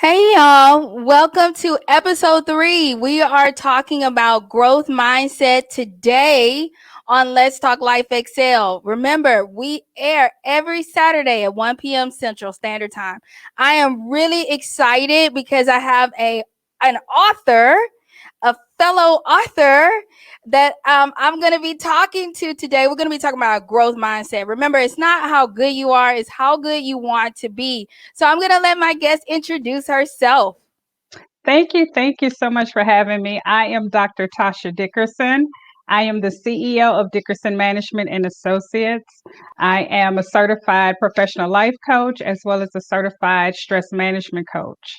Hey y'all, welcome to episode 3. We are talking about growth mindset today on Let's Talk Life Excel. Remember, we air every Saturday at 1 p.m. Central Standard Time. I am really excited because I have an author, a fellow author that I'm going to be talking to today. We're going to be talking about growth mindset. Remember, it's not how good you are, it's how good you want to be. So I'm going to let my guest introduce herself. Thank you. Thank you so much for having me. I am Dr. Toscha Dickerson. I am the CEO of Dickerson Management and Associates. I am a certified professional life coach as well as a certified stress management coach.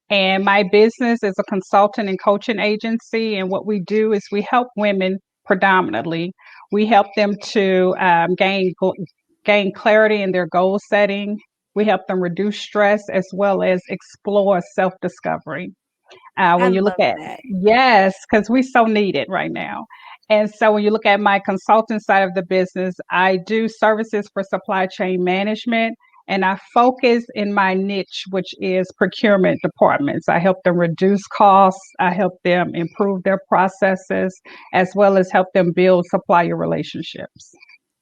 And my business is a consultant and coaching agency. And what we do is we help women predominantly. We help them to gain clarity in their goal setting. We help them reduce stress as well as explore self-discovery. I When you look love at, that. yes, because we so need it right now. And so when you look at my consulting side of the business, I do services for supply chain management. And I focus in my niche, which is procurement departments. I help them reduce costs. I help them improve their processes, as well as help them build supplier relationships.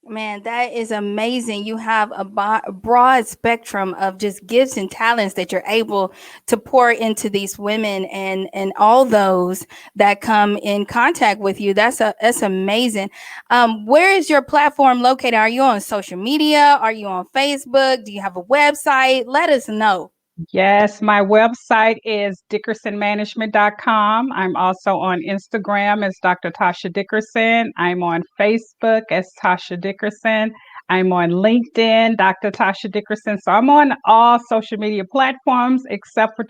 Man, that is amazing. You have a broad spectrum of just gifts and talents that you're able to pour into these women and all those that come in contact with you. That's amazing. Where is your platform located? Are you on social media? Are you on Facebook? Do you have a website? Let us know. Yes, my website is dickersonmanagement.com. I'm also on Instagram as Dr. Toscha Dickerson. I'm on Facebook as Toscha Dickerson. I'm on LinkedIn, Dr. Toscha Dickerson. So I'm on all social media platforms except for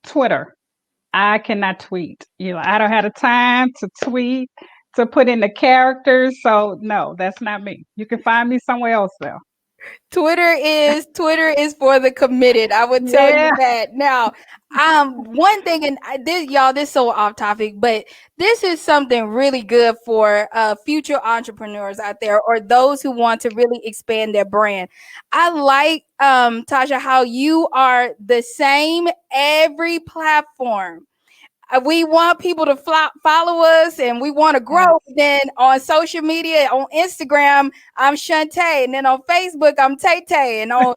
Twitter. I cannot tweet. I don't have the time to tweet, to put in the characters. So no, that's not me. You can find me somewhere else though. Twitter is for the committed. I would tell you Yeah. that. Now, one thing, and this is so off topic, but this is something really good for future entrepreneurs out there or those who want to really expand their brand. I like Toscha how you are the same every platform. We want people to follow us and we want to grow. Then on social media, on Instagram, I'm Shunte, and then on Facebook, I'm Tay Tay, and on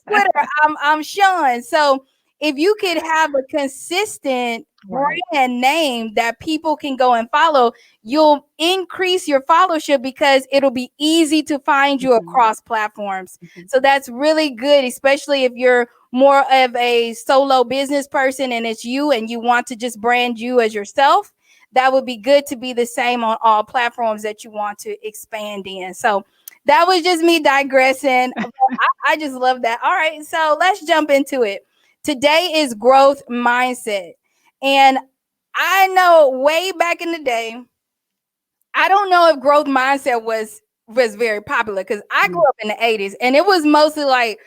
Twitter, I'm Shun. So if you could have a consistent Right. brand name that people can go and follow, you'll increase your followership because it'll be easy to find you Mhm. across platforms. Mhm. So that's really good, especially if you're more of a solo business person and it's you and you want to just brand you as yourself. That would be good to be the same on all platforms that you want to expand in. So that was just me digressing. I just love that. All right, so let's jump into it. Today is growth mindset. And I know way back in the day, I don't know if growth mindset was very popular because I grew Mm. up in the 80s and it was mostly like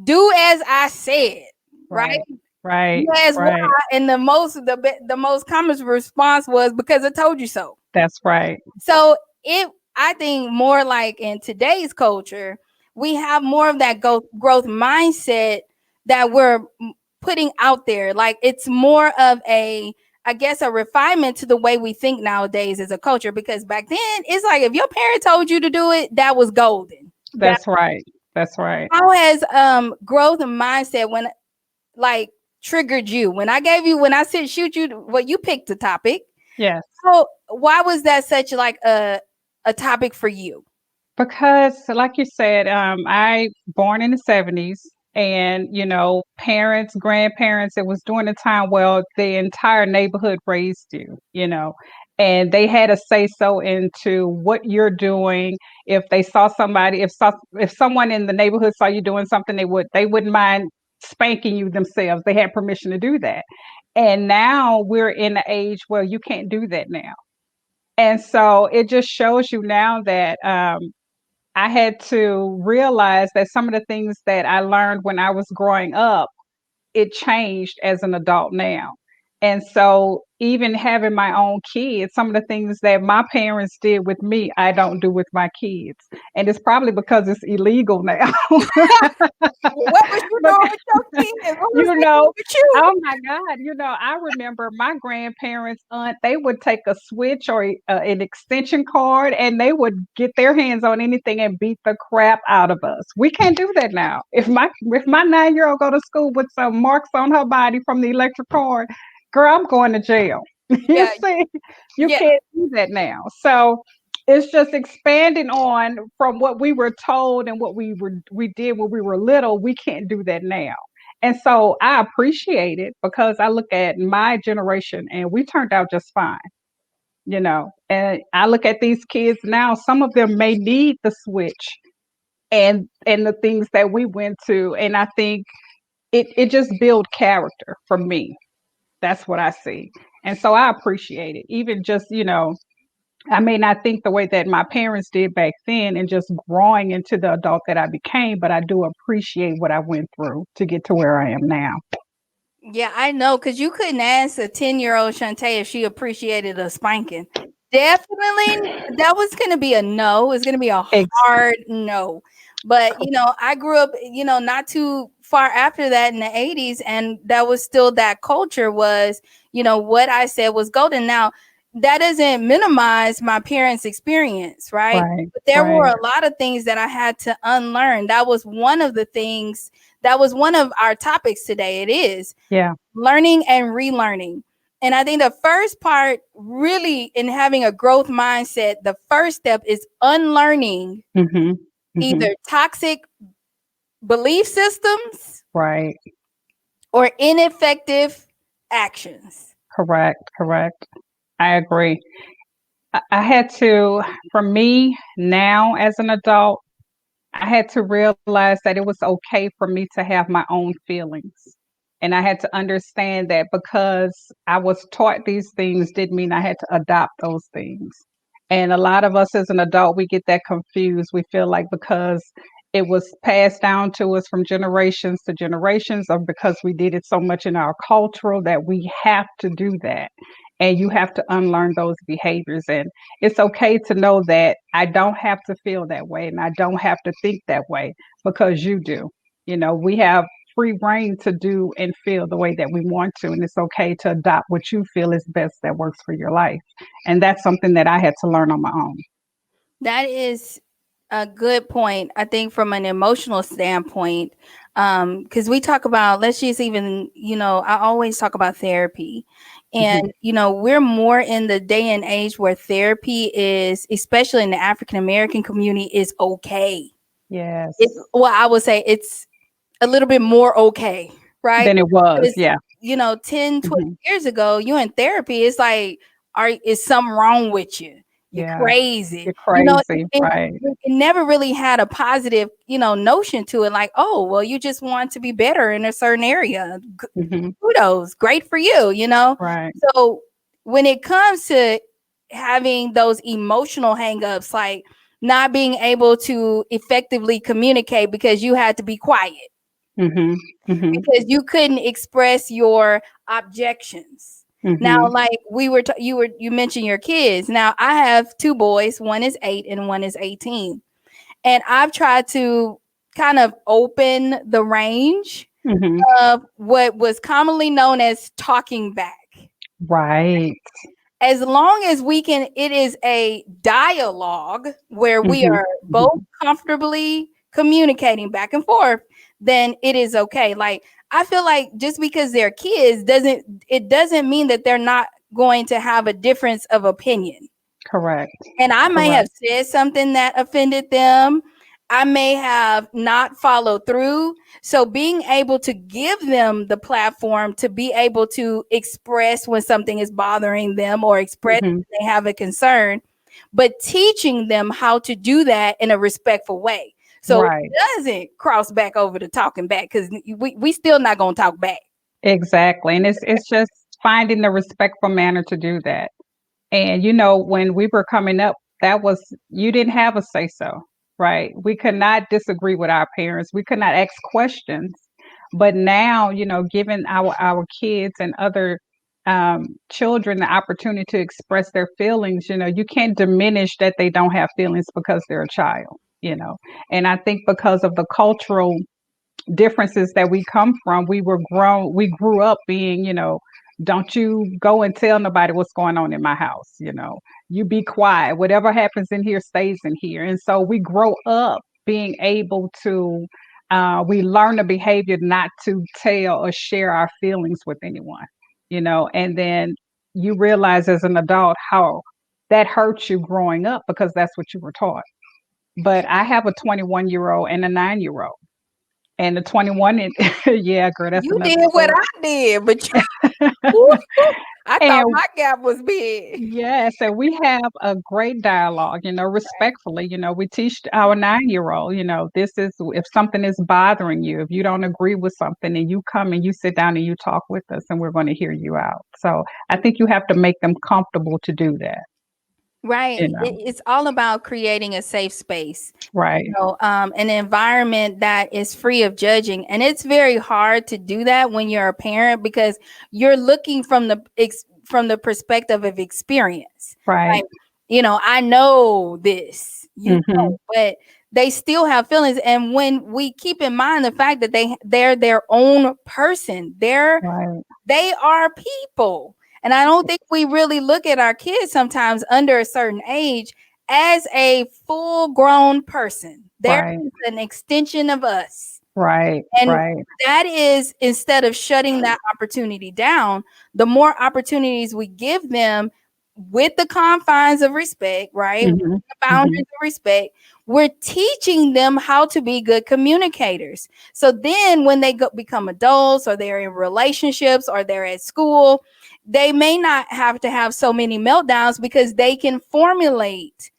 do as I said, right? Right. Right. Do as why, Right. and the most common response was because I told you so. That's right. So I think more like in today's culture, we have more of that growth mindset that we're putting out there. Like it's more of I guess, a refinement to the way we think nowadays as a culture. Because back then, it's like if your parent told you to do it, that was golden. That That's right. That's right. how has growth mindset when like triggered you? When I said shoot you, well, you picked the topic. Yes. So why was that such like a topic for you? Because like you said, I born in the 70s and parents, grandparents, it was during the time well, the entire neighborhood raised you, and they had a say so into what you're doing. If they saw somebody, if someone in the neighborhood saw you doing something, they wouldn't mind spanking you themselves. They had permission to do that. And now we're in the age where you can't do that now. And so it just shows you now that I had to realize that some of the things that I learned when I was growing up, it changed as an adult now. And so even having my own kids, some of the things that my parents did with me, I don't do with my kids. And it's probably because it's illegal now. What was you But doing with your What's You wrong know, with you? oh my God, I remember my grandparents, they would take a switch or an extension cord and they would get their hands on anything and beat the crap out of us. We can't do that now. If my 9-year-old go to school with some marks on her body from the electric cord, girl, I'm going to jail. You Yeah, see, you yeah. can't do that now. So it's just expanding on from what we were told and what we did when we were little. We can't do that now. And so I appreciate it because I look at my generation and we turned out just fine. And I look at these kids now, some of them may need the switch and the things that we went to. And I think it just build character for me. That's what I see. And so I appreciate it. Even just, I may not think the way that my parents did back then and just growing into the adult that I became, but I do appreciate what I went through to get to where I am now. Yeah, I know, because you couldn't ask a 10-year-old Shunte if she appreciated a spanking. Definitely, that was going to be a no. It's going to be a Ex- hard no. But, I grew up, not too far after that in the 80s, and that was still that culture was, what I said was golden. Now, that doesn't minimize my parents' experience, right? right, But there were right. a lot of things that I had to unlearn. That was one of the things that was one of our topics today. It is Yeah. learning and relearning. And I think the first part, really, in having a growth mindset, the first step is unlearning Mhm. Mhm. either toxic belief systems Right. or ineffective actions. Correct. Correct. I agree. I had to, for me now as an adult, I had to realize that it was okay for me to have my own feelings. And I had to understand that because I was taught these things didn't mean I had to adopt those things. And a lot of us as an adult, we get that confused. We feel like because it was passed down to us from generations to generations, or because we did it so much in our cultural that we have to do that. And you have to unlearn those behaviors. And it's okay to know that I don't have to feel that way and I don't have to think that way because you do. We have free reign to do and feel the way that we want to. And it's okay to adopt what you feel is best that works for your life. And that's something that I had to learn on my own. That is a good point. I think from an emotional standpoint, because we talk about, let's just even, I always talk about therapy. Hmm. And, we're more in the day and age where therapy is, especially in the African American community, is okay. Yes. Well, I would say it's a little bit more okay, right? Than it was. Because, Yeah. 10, 20 Hmm. years ago, you in therapy, it's like, is something wrong with you? You're Yeah. crazy. You're crazy. Right. It never really had a positive, notion to it. Like, oh, well, you just want to be better in a certain area. Hmm. Kudos, great for you. Right. So when it comes to having those emotional hangups, like not being able to effectively communicate because you had to be quiet, Hmm. Hmm. because you couldn't express your objections. Now, Hmm. like you mentioned your kids. Now, I have two boys, one is 8 and one is 18. And I've tried to kind of open the range Hmm. of what was commonly known as talking back. Right. As long as we can, it is a dialogue where we Hmm. are both Hmm. comfortably communicating back and forth, then it is okay. Like, I feel like just because they're kids doesn't mean that they're not going to have a difference of opinion. Correct. And I may have Correct. said something that offended them. I may have not followed through. So being able to give them the platform to be able to express when something is bothering them or express Hmm. when they have a concern, but teaching them how to do that in a respectful way. So Right. it doesn't cross back over to talking back, because we still not gonna talk back. Exactly. And it's just finding the respectful manner to do that. And when we were coming up, that was you didn't have a say so, right? We could not disagree with our parents. We could not ask questions. But now, giving our kids and other children the opportunity to express their feelings, you can't diminish that they don't have feelings because they're a child. And I think because of the cultural differences that we come from. We grew up being, don't you go and tell nobody what's going on in my house, you be quiet. Whatever happens in here stays in here. And so we grow up being able to, we learn the behavior not to tell or share our feelings with anyone, and then you realize as an adult how that hurts you growing up because that's what you were taught. But I have a 21-year-old and a 9-year-old. And the 21, yeah, girl, that's You another did what story. I did, but you, I thought And my gap was big. yes, and we have a great dialogue, respectfully. We teach our 9-year-old, this is if something is bothering you, if you don't agree with something, and you come and you sit down and you talk with us, and we're going to hear you out. So I think you have to make them comfortable to do that, you Right. know. It's all about creating a safe space, Right, an environment that is free of judging. And it's very hard to do that when you're a parent because you're looking from from the perspective of experience. right. Like, I know this, Mm-hmm. but they still have feelings. And when we keep in mind the fact that they're their own person, Right, they are people. And I don't think we really look at our kids sometimes under a certain age as a full grown person. They're right, an extension of us. right, And right. that is, instead of shutting that opportunity down, the more opportunities we give them with the confines of respect, right? With Mm-hmm. the Mm-hmm. boundaries of respect, we're teaching them how to be good communicators. So then when they become adults or they're in relationships or they're at school, they may not have to have so many meltdowns because they can formulate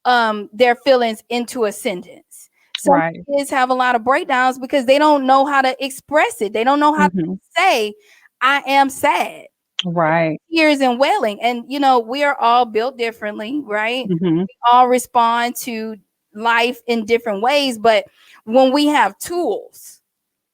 their feelings into a sentence. Some Right. kids have a lot of breakdowns because they don't know how to express it. They don't know how to Mm-hmm. say, I am sad, Right. tears and wailing. And we are all built differently, right? Mm-hmm. We all respond to life in different ways. But when we have tools,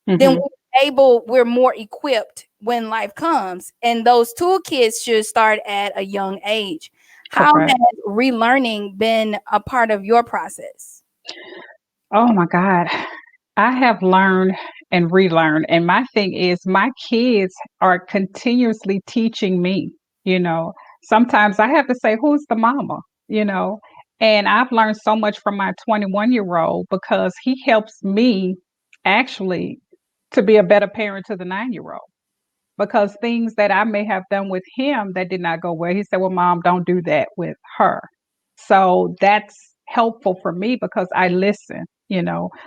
then Mm-hmm. we're more equipped when life comes. And those toolkits should start at a young age. How Correct. has relearning been a part of your process? Oh my God. I have learned and relearned. And my thing is, my kids are continuously teaching me, you know. Sometimes I have to say, who's the mama, you know? And I've learned so much from my 21-year-old because he helps me actually to be a better parent to the 9-year-old because things that I may have done with him that did not go well. He said, "Well, mom, don't do that with her." So that's helpful for me because I listen,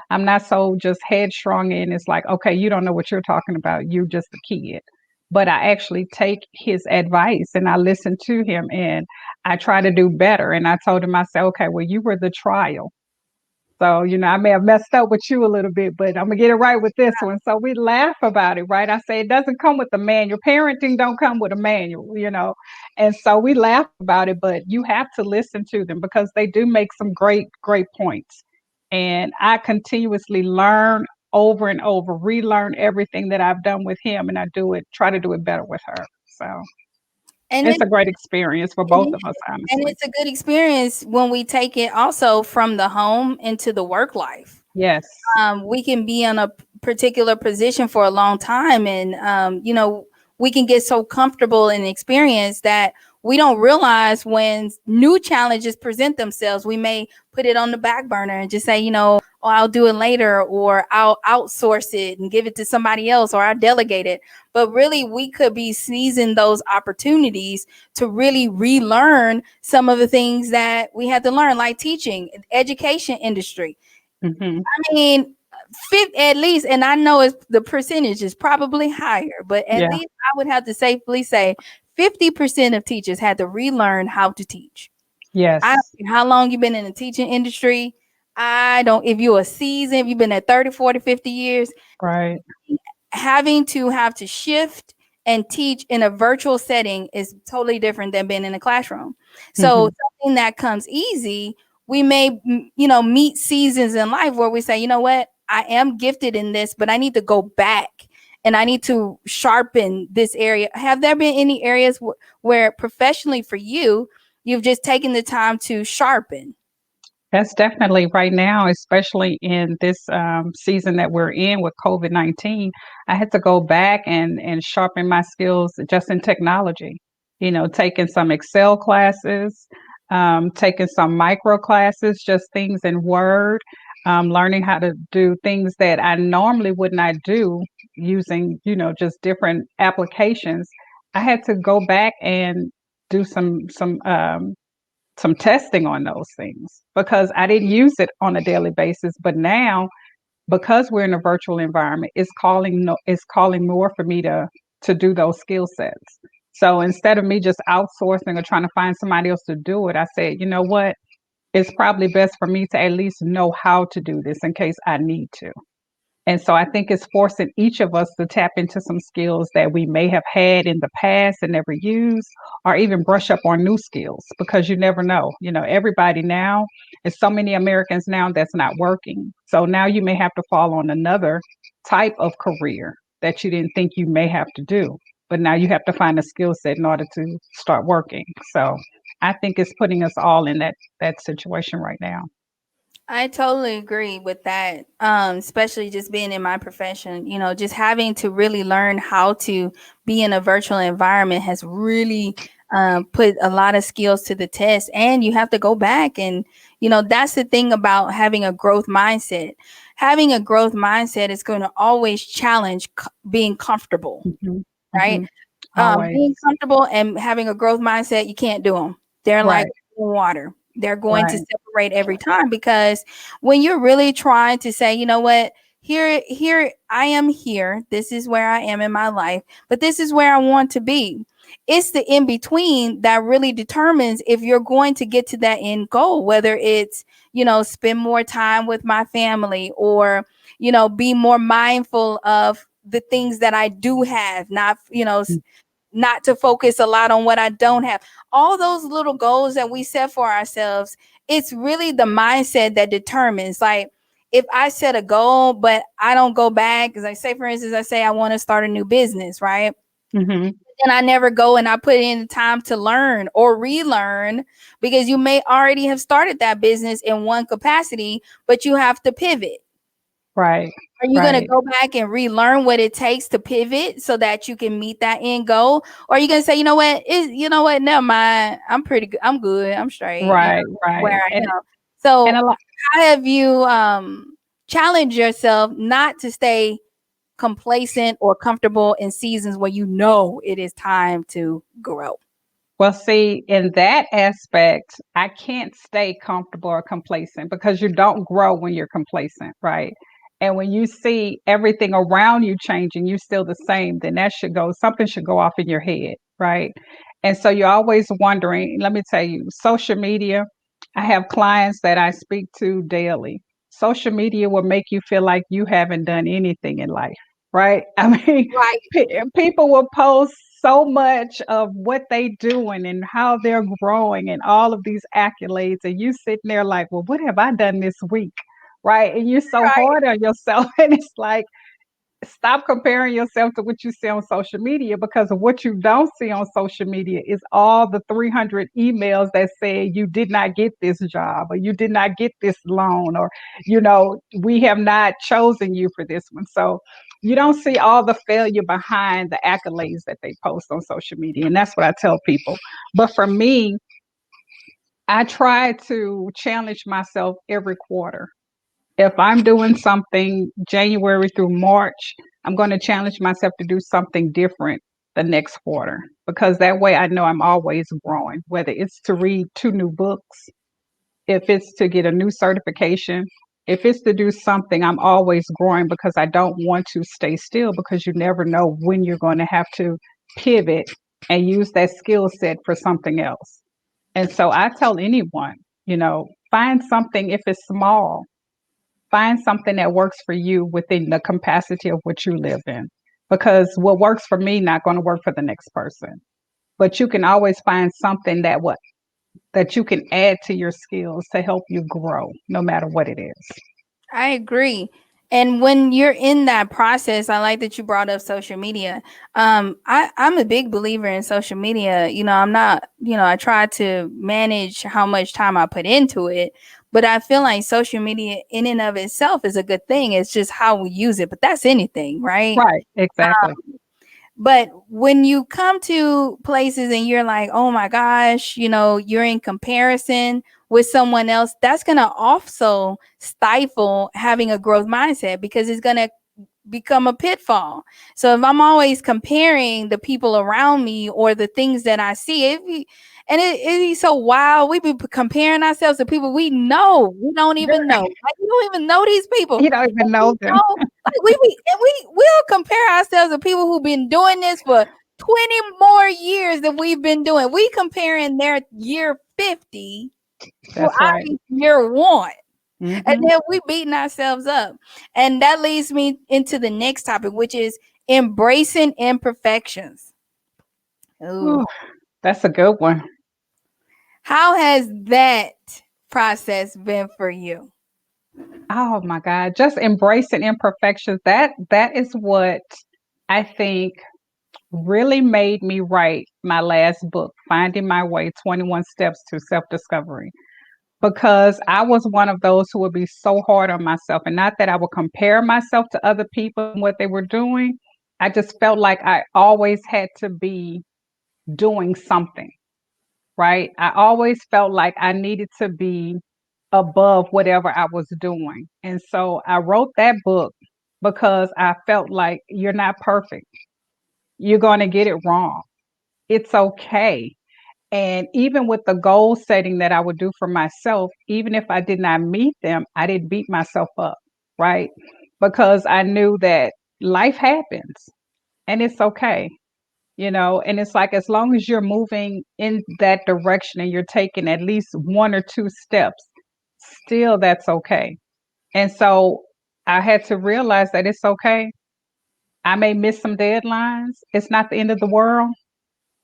I'm not so just headstrong and it's like, okay, you don't know what you're talking about. You're just a kid. But I actually take his advice and I listen to him and I try to do better. And I told him, I said, okay, well, you were the trial. So, I may have messed up with you a little bit, but I'm gonna get it right with this one. So we laugh about it, right? I say it doesn't come with a manual. Parenting don't come with a manual. And so we laugh about it, but you have to listen to them because they do make some great, great points. And I continuously learn over and over, relearn everything that I've done with him, and try to do it better with her. So And it's it, a great experience for it both is. of us, And honestly. it's a good experience when we take it also from the home into the work life. Yes. We can be in a particular position for a long time, and we can get so comfortable in experience that we don't realize when new challenges present themselves, we may put it on the back burner and just say, oh, I'll do it later, or I'll outsource it and give it to somebody else, or I'll delegate it. But really, we could be seizing those opportunities to really relearn some of the things that we had to learn, like teaching, education industry. Hmm. I mean, at least, and I know the percentage is probably higher, but at Yeah. least I would have to safely say 50% of teachers had to relearn how to teach. I don't Yes. care how long you've been in the teaching industry. I don't, if you're a seasoned, if you've been at 30, 40, 50 years, Right. having to have to shift and teach in a virtual setting is totally different than being in a classroom. So Hmm. something that comes easy, we may meet seasons in life where we say, you know what, I am gifted in this, but I need to go back and I need to sharpen this area. Have there been any areas where professionally for you, you've just taken the time to sharpen? That's definitely right now, especially in this season that we're in with COVID-19. I had to go back and sharpen my skills just in technology. You know, taking some Excel classes, taking some micro classes, just things in Word, learning how to do things that I normally would not do using, just different applications. I had to go back and do some testing on those things because I didn't use it on a daily basis. But now, because we're in a virtual environment, it's calling more for me to do those skill sets. So instead of me just outsourcing or trying to find somebody else to do it, I said, you know what? It's probably best for me to at least know how to do this in case I need to. And so I think it's forcing each of us to tap into some skills that we may have had in the past and never used, or even brush up on new skills because you never know. You know, everybody now, there's so many Americans now that's not working. So now you may have to fall on another type of career that you didn't think you may have to do. But now you have to find a skill set in order to start working. So I think it's putting us all in that situation right now. I totally agree with that. Especially just being in my profession, just having to really learn how to be in a virtual environment has really put a lot of skills to the test. And you have to go back and, that's the thing about having a growth mindset. Having a growth mindset is going to always challenge being comfortable, Hmm. right? Hmm. Always. Being comfortable and having a growth mindset, you can't do them. They're like Right. water. They're going to Right. separate every time because when you're really trying to say, you know what, here I am here. This is where I am in my life, but this is where I want to be. It's the in between that really determines if you're going to get to that end goal, whether it's, spend more time with my family or, be more mindful of the things that I do have, not, not to focus a lot on what I don't have. All those little goals that we set for ourselves, it's really the mindset that determines. Like, if I set a goal, but I don't go back, because I say, for instance, I say I want to start a new business, right? Mhm. And I never go and I put in the time to learn or relearn because you may already have started that business in one capacity, but you have to pivot. Right. Are you going to Right. go back and relearn what it takes to pivot so that you can meet that end goal? Or are you going to say, never mind. I'm pretty good. I'm good. I'm straight, Right. where Right. I And am. and So a lot. how have you challenged yourself not to stay complacent or comfortable in seasons where it is time to grow? Well, see, in that aspect, I can't stay comfortable or complacent because you don't grow when you're complacent, right? And when you see everything around you changing, you're still the same, then something should go off in your head, right? And so you're always wondering, let me tell you, social media, I have clients that I speak to daily. Social media will make you feel like you haven't done anything in life, right? I mean, Right. people will post so much of what they doing and how they're growing and all of these accolades, and you sitting there like, well, what have I done this week, right? And you're so Right. hard on yourself. And it's like, stop comparing yourself to what you see on social media, because of what you don't see on social media is all the 300 emails that say you did not get this job, or you did not get this loan, or we have not chosen you for this one. So you don't see all the failure behind the accolades that they post on social media, and that's what I tell people. But for me, I try to challenge myself every quarter. If I'm doing something January through March, I'm going to challenge myself to do something different the next quarter, because that way I know I'm always growing, whether it's to read two new books, if it's to get a new certification, if it's to do something, I'm always growing because I don't want to stay still, because you never know when you're going to have to pivot and use that skill set for something else. And so I tell anyone, find something, if it's small, find something that works for you within the capacity of what you live in, because what works for me not going to work for the next person. But you can always find something that you can add to your skills to help you grow, no matter what it is. I agree. And when you're in that process, I like that you brought up social media. I'm a big believer in social media. I'm not, I try to manage how much time I put into it, But I feel like social media in and of itself is a good thing. It's just how we use it. But that's anything, right? Right. Exactly. But when you come to places and you're like, oh my gosh, you're in comparison with someone else, that's going to also stifle having a growth mindset because it's going to become a pitfall. So if I'm always comparing the people around me or the things that I see, it be so wild. We be comparing ourselves to people we don't even know. Like we don't even know these people. You don't even And we know them. know, like we'll compare ourselves to people who've been doing this for 20 more years than we've been doing. We comparing their year 50 to That's right. our year 1. And Hmm. then we beating ourselves up. And that leads me into the next topic, which is embracing imperfections. Ooh. That's a good one. How has that process been for you? Oh my God. Just embracing imperfections. That is what I think really made me write my last book, Finding My Way 21 Steps to Self Discovery. Because I was one of those who would be so hard on myself. And not that I would compare myself to other people and what they were doing. I just felt like I always had to be doing something, right? I always felt like I needed to be above whatever I was doing. And so I wrote that book because I felt like you're not perfect. You're going to get it wrong. It's okay. And even with the goal setting that I would do for myself, even if I did not meet them, I didn't beat myself up, right? Because I knew that life happens and it's okay, and it's like as long as you're moving in that direction and you're taking at least one or two steps, still that's okay. And so I had to realize that it's okay. I may miss some deadlines. It's not the end of the world.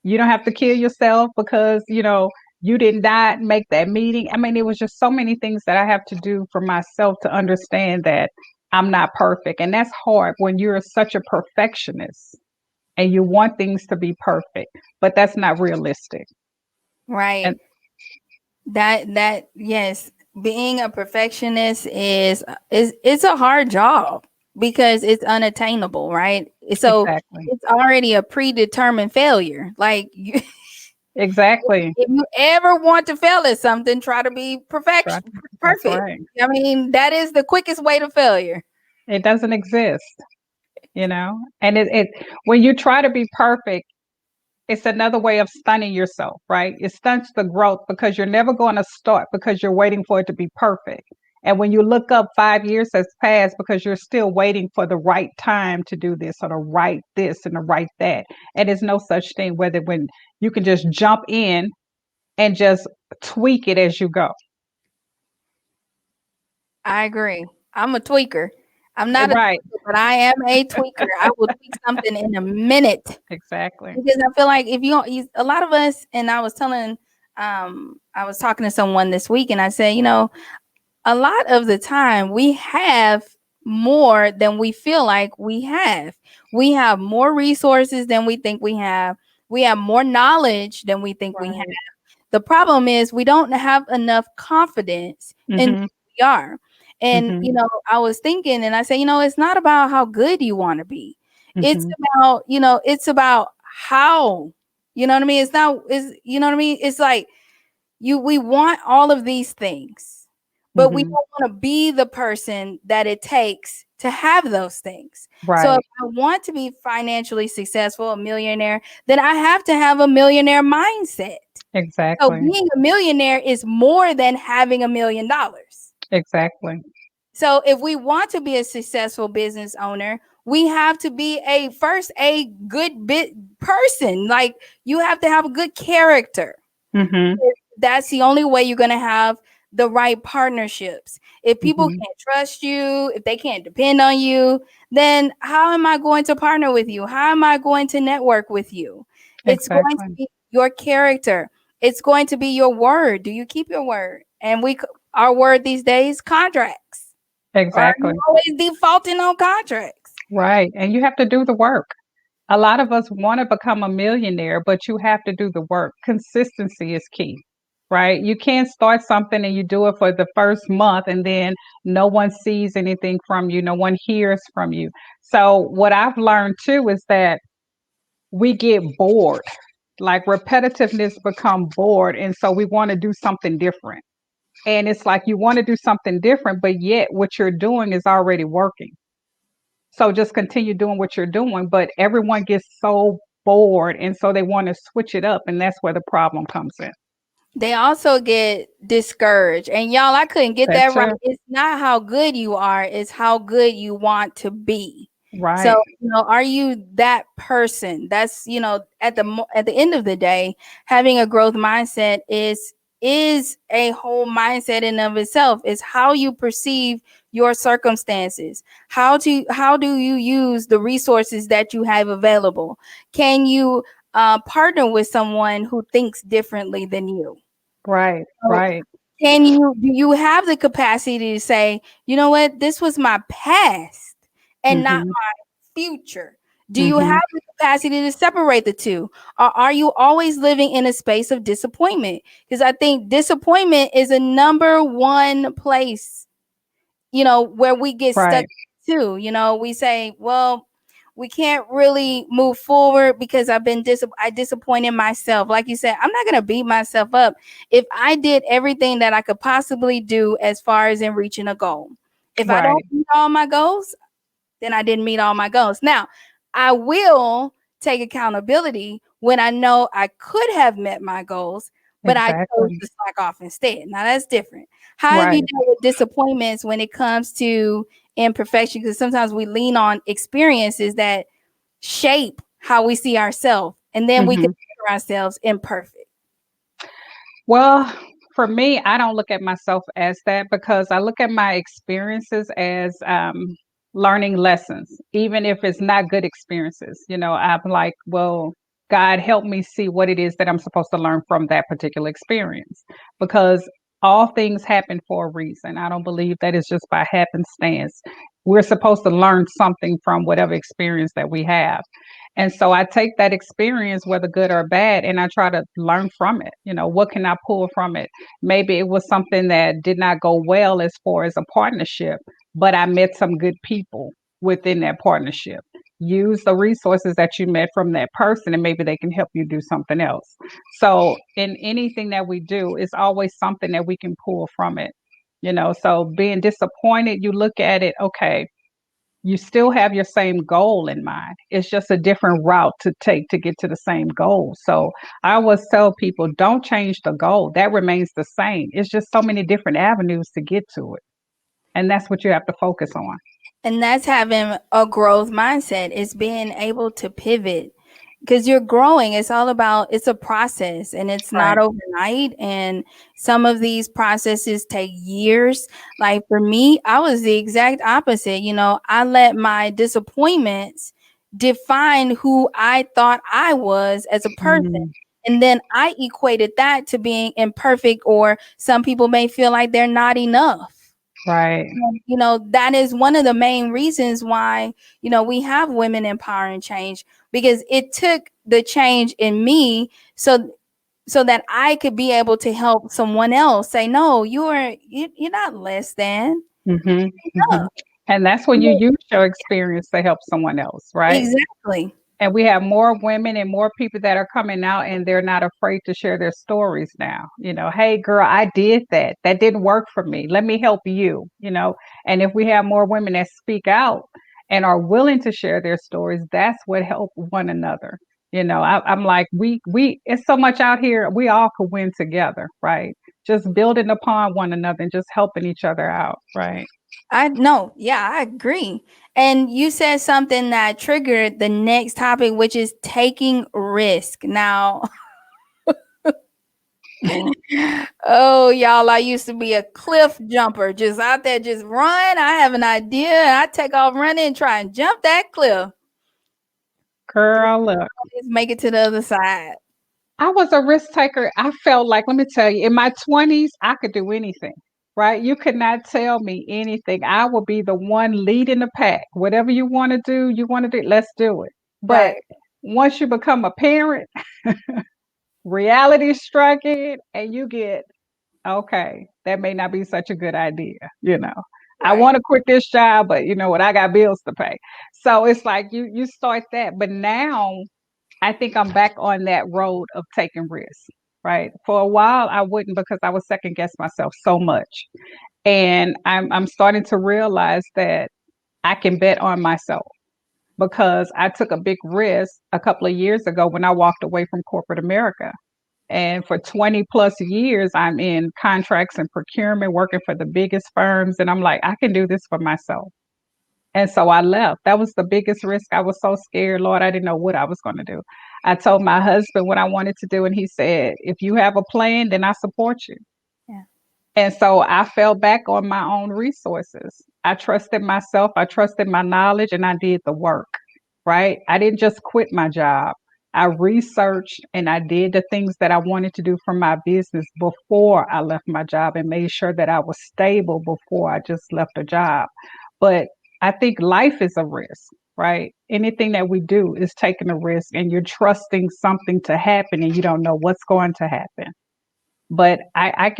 You don't have to kill yourself because, you did not make that meeting. I mean, it was just so many things that I have to do for myself to understand that I'm not perfect. And that's hard when you're such a perfectionist and you want things to be perfect, but that's not realistic. Right. And That yes, being a perfectionist is it's a hard job because it's unattainable, right? So exactly, it's already a predetermined failure. Like exactly. if you ever want to fail at something, try to be Try- That's perfect. right. I mean, that is the quickest way to failure. It doesn't exist, and it when you try to be perfect, it's another way of stunning yourself, right? It stunts the growth because you're never going to start because you're waiting for it to be perfect. And when you look up, 5 years has passed because you're still waiting for the right time to do this or the right this and the right that. And there's no such thing whether when you can just jump in and just tweak it as you go. I agree. I'm a tweaker. I'm not a Right. tweaker, but I am a tweaker. I will tweak something in a minute. Exactly. Because I feel like if you don't, a lot of us, and I was talking to someone this week, and I said, a lot of the time we have more than we feel like we have. We have more resources than we think we have. We have more knowledge than we think we have. Right. The problem is we don't have enough confidence in Mhm. who we are. And Mhm. I was thinking and I said, it's not about how good you want to be. It's Mhm. about, it's about how, you know what I mean? It's not is you know what I mean? It's like we want all of these things, but we Mhm. don't want to be the person that it takes to have those things. So if Right. I want to be financially successful, a millionaire, then I have to have a millionaire mindset. So Exactly. being a millionaire is more than having $1 million. Exactly. So if we want to be a successful business owner, we have to be a good bit person. Like you have to have a good character. Mhm. That's the only way you're going to have the right partnerships. If people Mhm. can't trust you, if they can't depend on you, then how am I going to partner with you? How am I going to network with you? It's going to Exactly. be your character. It's going to be your word. Do you keep your word? And our word these days, contracts. Or are you Exactly. always defaulting on contracts? Right. And you have to do the work. A lot of us want to become a millionaire, but you have to do the work. Consistency is key. right? You can't start something and you do it for the first month and then no one sees anything from you, no one hears from you. So, what I've learned too is that we get bored. Like repetitiveness become bored and so we want to do something different. And it's like you want to do something different, but yet what you're doing is already working. So just continue doing what you're doing, but everyone gets so bored and so they want to switch it up and that's where the problem comes in. They also get discouraged. And y'all, I couldn't get That that right. too. It's not how good you are, it's how good you want to be. So, Right. are you that person? That's, at the end of the day, having a growth mindset is a whole mindset in of itself. It's how you perceive your circumstances. How do you use the resources that you have available? Can you partner with someone who thinks differently than you? Right. So, Right. do you have the capacity to say, you know what, this was my past and not Mhm. my future? Do you Mhm. have the capacity to separate the two? Or are you always living in a space of disappointment? Because I think disappointment is a number one place, where we get stuck Right. too. We say, well, we can't really move forward because I disappointed myself. Like you said, I'm not gonna beat myself up if I did everything that I could possibly do as far as in reaching a goal. If I don't Right. meet all my goals, then I didn't meet all my goals. Now, I will take accountability when I know I could have met my goals, but I chose Exactly. to slack off instead. Now, that's different. How have you Right. dealt with disappointments when it comes to imperfection? Because sometimes we lean on experiences that shape how we see ourselves, and then we Mhm. consider ourselves imperfect. Well, for me, I don't look at myself as that because I look at my experiences as learning lessons, even if it's not good experiences. I'm like, well, God help me see what it is that I'm supposed to learn from that particular experience because all things happen for a reason. I don't believe that it's just by happenstance. We're supposed to learn something from whatever experience that we have. And so I take that experience, whether good or bad, and I try to learn from it. What can I pull from it? Maybe it was something that did not go well as far as a partnership, but I met some good people within that partnership. Use the resources that you met from that person, and maybe they can help you do something else. So, in anything that we do, it's always something that we can pull from it. So being disappointed, you look at it, okay, you still have your same goal in mind. It's just a different route to take to get to the same goal. So I always tell people don't change the goal. That remains the same. It's just so many different avenues to get to it. And that's what you have to focus on. And that's having a growth mindset. It's being able to pivot because you're growing. It's a process and it's not Right. overnight. And some of these processes take years. Like for me, I was the exact opposite. I let my disappointments define who I thought I was as a person. Mm, And then I equated that to being imperfect, or some people may feel like they're not enough. right. And, that is one of the main reasons why, we have women empowering change, because it took the change in me so that I could be able to help someone else say, no, you're not less than. Hmm. No. Hmm. And that's when you use your experience to help someone else, right? Exactly. And we have more women and more people that are coming out and they're not afraid to share their stories now. Hey girl, I did that. That didn't work for me. Let me help you. And if we have more women that speak out and are willing to share their stories, that's what help one another. I'm like, we it's so much out here. We all could win together, right? Just building upon one another and just helping each other out, right? I know. Yeah, I agree. And you said something that triggered the next topic, which is taking risk. Now, oh, y'all, I used to be a cliff jumper, just out there, just run. I have an idea, and I take off running and try and jump that cliff. Didn't Girl, look. always make it to the other side. I was a risk taker. I felt like, let me tell you, in my 20s, I could do anything, right? You could not tell me anything. I will be the one leading the pack. Whatever you want to do, let's do it. But Right. once you become a parent, reality struck in, and you get, okay, that may not be such a good idea. I Right. want to quit this job, but you know what? I got bills to pay. So it's like you start that. But now I think I'm back on that road of taking risks. Right. For a while I wouldn't because I would second guess myself so much. And I'm starting to realize that I can bet on myself because I took a big risk a couple of years ago when I walked away from corporate America. And for 20 plus years, I'm in contracts and procurement, working for the biggest firms. And I'm like, I can do this for myself. And so I left. That was the biggest risk. I was so scared, Lord. I didn't know what I was going to do. I told my husband what I wanted to do, and he said, if you have a plan, then I support you. Yeah. And so I fell back on my own resources. I trusted myself, I trusted my knowledge, and I did the work, right? I didn't just quit my job. I researched and I did the things that I wanted to do for my business before I left my job and made sure that I was stable before I just left a job. But I think life is a risk, right? Anything that we do is taking a risk and you're trusting something to happen and you don't know what's going to happen. But I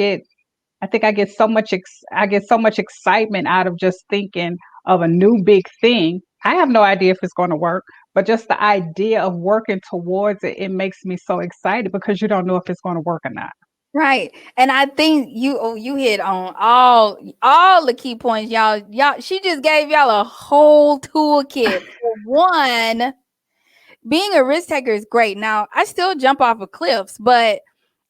think I get so much excitement out of just thinking of a new big thing. I have no idea if it's going to work, but just the idea of working towards it, it makes me so excited because you don't know if it's going to work or not. Right. And I think you hit on all the key points, y'all. Y'all, she just gave y'all a whole toolkit. For one, being a risk taker is great. Now, I still jump off of cliffs, but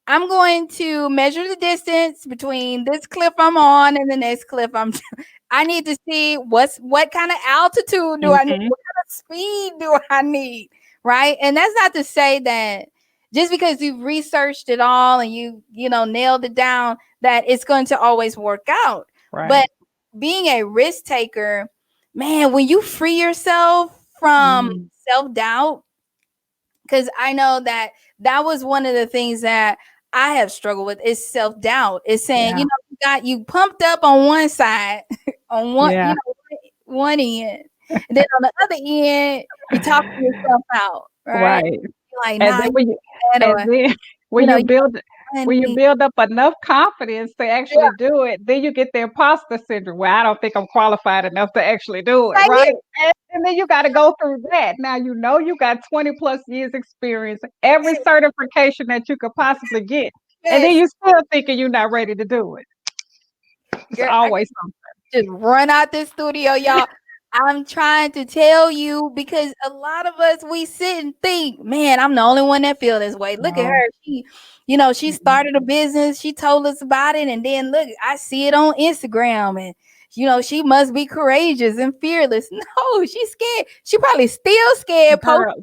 I'm going to measure the distance between this cliff I'm on and the next cliff I'm I need to see what kind of altitude do I need? Hmm. What kind of speed do I need? Right? And that's not to say that just because you've researched it all and you nailed it down that it's going to always work out. But Right. being a risk taker, man, when you free yourself from Hmm. self-doubt, because I know that was one of the things that I have struggled with is self doubt. It's saying, Yeah. you got you pumped up on one side, on one, Yeah. one end, and then on the other end, you talking yourself out, right? Right. You're like, And nah, then you when you that and or then you when know, you you build when you money. build up enough confidence to actually do it, then you get the imposter syndrome where I don't think I'm qualified enough to actually do it, Right? right? And then you got to go through that. Now you know you got 20 plus years experience, every certification that you could possibly get, and then Yes, you still thinking you're not ready to do it. It's girl, I always just run out this studio, y'all. I'm trying to tell you because a lot of us we sit and think, man, I'm the only one that feel this way. Look at no. her. She Mm-mm. started a business. She told us about it, and then look, I see it on Instagram, and she must be courageous and fearless. No, she's scared. She probably still scared. Post Girl,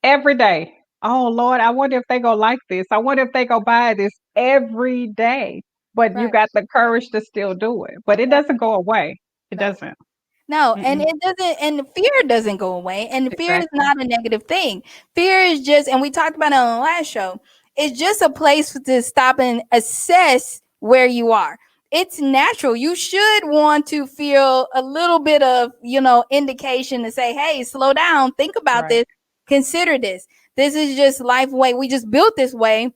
every day. Oh Lord, I wonder if they go like this. I wonder if they go buy this every day. But you right. got the courage to still do it. But it Yeah, doesn't go away. It no. doesn't. No, and Mm-mm. it doesn't, and the fear doesn't go away. And fear is Exactly. not a negative thing. Fear is just, and we talked about it on the last show, it's just a place to stop and assess where you are. It's natural. You should want to feel a little bit of, indication to say, hey, slow down, think about Right. this, consider this. This is just life way. We just built this way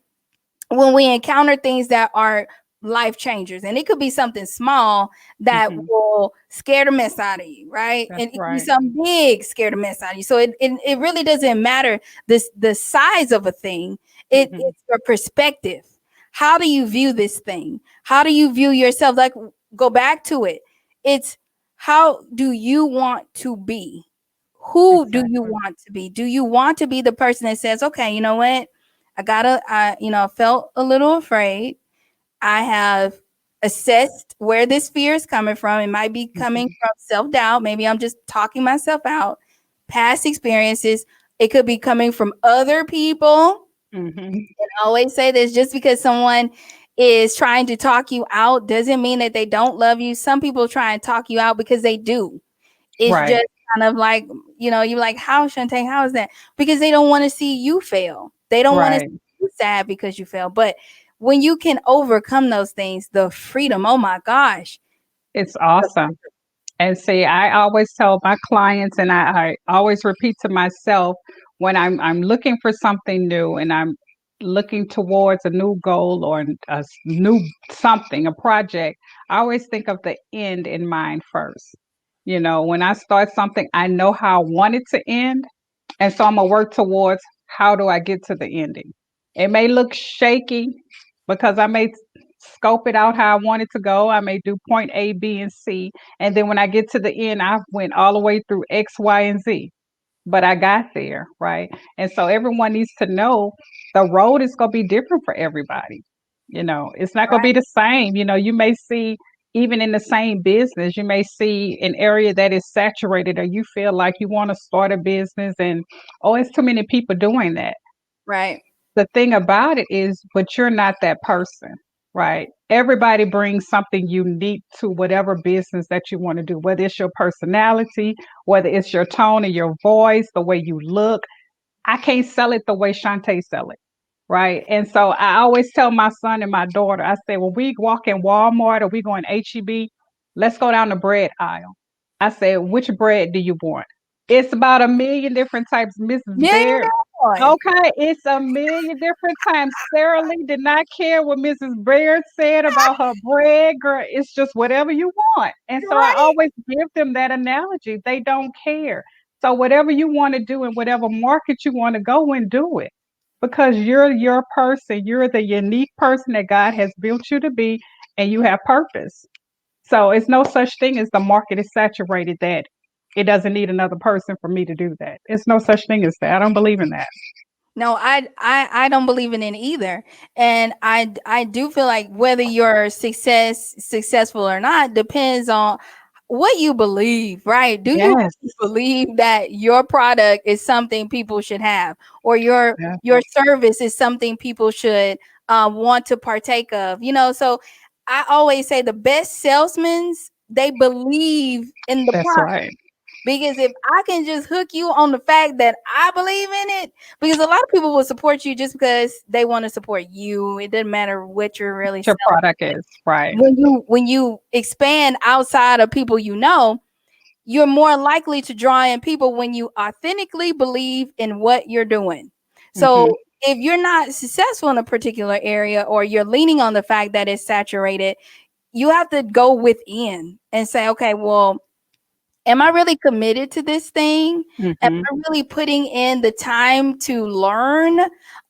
when we encounter things that are life changers, and it could be something small that Hmm. will scare the mess out of you, right? That's And it could be right. something big, scare the mess out of you. So it really doesn't matter the size of a thing. Hmm. It's your perspective. How do you view this thing? How do you view yourself? Like, go back to it. It's how do you want to be? Who do you Exactly. want to be? Do you want to be the person that says, okay, you know what? I felt a little afraid. I have assessed where this fear is coming from. It might be coming Hmm. from self doubt. Maybe I'm just talking myself out, past experiences. It could be coming from other people. Hmm. And I always say this, just because someone is trying to talk you out doesn't mean that they don't love you. Some people try and talk you out because they do. It's Right. just kind of like, you're like, how, Shunte, how is that? Because they don't want to see you fail. They don't want to Right. see you sad because you fail. But when you can overcome those things, the freedom, oh my gosh. It's awesome. And see, I always tell my clients, and I always repeat to myself when I'm looking for something new, and I'm looking towards a new goal or new something, a project, I always think of the end in mind first. You know, when I start something, I know how I want it to end. And so I'm going to work towards how do I get to the ending. It may look shaky because I may scope it out how I want it to go. I may do point A, B, and C. And then when I get to the end, I went all the way through X, Y, and Z, but I got there, right? And so everyone needs to know the road is going to be different for everybody. You know, it's not going to be Right. the same. You know, you may see, even in the same business, you may see an area that is saturated, or you feel like you want to start a business and, oh, it's too many people doing that. Right. The thing about it is, but you're not that person, right? Everybody brings something unique to whatever business that you want to do, whether it's your personality, whether it's your tone and your voice, the way you look. I can't sell it the way Shante sell it. Right. And so I always tell my son and my daughter, I say, when we walk in Walmart or we go in HEB, let's go down the bread aisle. I said, which bread do you want? It's about a million different types, Mrs. Yeah. Baird. Okay, it's a million different times. Sarah Lee did not care what Mrs. Baird said about her bread, girl. It's just whatever you want. And so I Right. always give them that analogy. They don't care. So whatever you want to do in whatever market you want to go and do it, because you're your person. You're the unique person that God has built you to be, and you have purpose. So it's no such thing as the market is saturated that it doesn't need another person for me to do that. It's no such thing as that. I don't believe in that. No, I don't believe in it either. And I do feel like whether you're successful or not depends on what you believe, right? Do you Yes. really believe that your product is something people should have, or Yeah, your service is something people should want to partake of? So I always say the best salesmen, they believe in the that's product. right. Because if I can just hook you on the fact that I believe in it, because a lot of people will support you just because they want to support you. It doesn't matter what you're really What your selling. product is, right? When you expand outside of people, you're more likely to draw in people when you authentically believe in what you're doing. Hmm. So if you're not successful in a particular area, or you're leaning on the fact that it's saturated, you have to go within and say, okay, well, am I really committed to this thing? Am Hmm. I really putting in the time to learn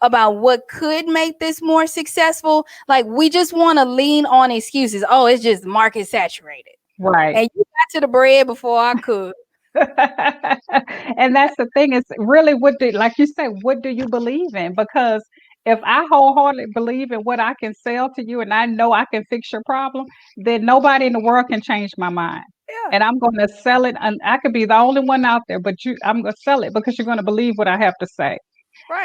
about what could make this more successful? Like, we just want to lean on excuses. Oh, it's just market saturated. Right. And you got to the bread before I could. And that's the thing, is really, what do, like you say, what do you believe in? Because if I wholeheartedly believe in what I can sell to you and I know I can fix your problem, then nobody in the world can change my mind. Yeah, And I'm going to sell it. And I could be the only one out there, but I'm going to sell it because you're going to believe what I have to say.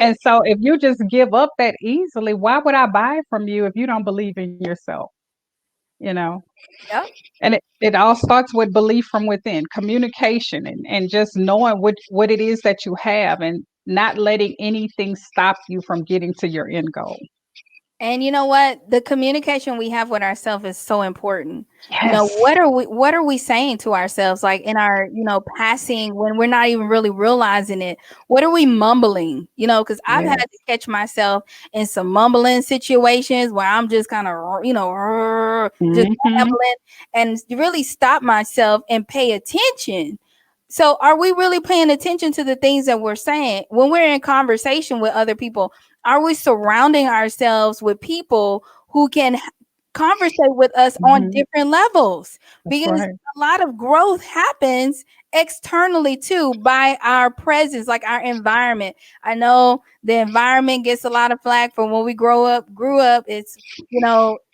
And right. so if you just give up that easily, why would I buy from you if you don't believe in yourself? You know? Yep. And it all starts with belief from within, communication, and just knowing what it is that you have, and not letting anything stop you from getting to your end goal. And you know what? The communication we have with ourselves is so important. Yes. What are we saying to ourselves, like in our, passing, when we're not even really realizing it? What are we mumbling? Because I've had to Yes. catch myself in some mumbling situations where I'm just kind of, just Hmm. rambling, and really stop myself and pay attention. So are we really paying attention to the things that we're saying when we're in conversation with other people? Are we surrounding ourselves with people who can conversate with us on Hmm. different levels? That's Because right. a lot of growth happens externally too, by our presence, like our environment. I know the environment gets a lot of flack for when we grew up.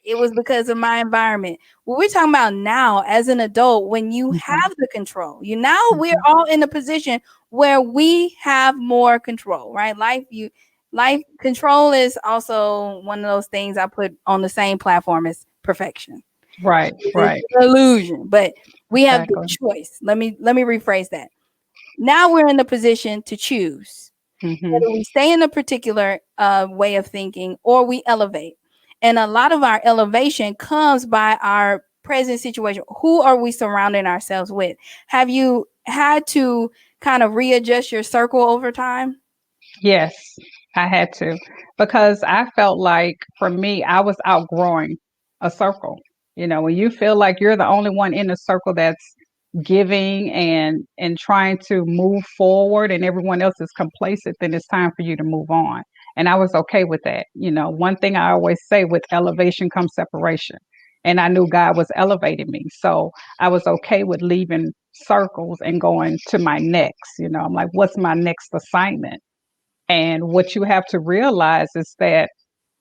It was because of my environment. What we're talking about now as an adult, when you Hmm. have the control, now we're Hmm. all in a position where we have more control, right? Life control is also one of those things I put on the same platform as perfection. Right. It's Right. an illusion, but we have the Exactly. choice. Let me rephrase that. Now we're in the position to choose Hmm. whether we stay in a particular way of thinking or we elevate. And a lot of our elevation comes by our present situation. Who are we surrounding ourselves with? Have you had to kind of readjust your circle over time? Yes. I had to, because I felt like for me, I was outgrowing a circle. You know, when you feel like you're the only one in the circle that's giving and trying to move forward and everyone else is complacent, then it's time for you to move on. And I was okay with that. You know, one thing I always say, with elevation comes separation. And I knew God was elevating me. So I was okay with leaving circles and going to my next. You know, I'm like, what's my next assignment? And what you have to realize is that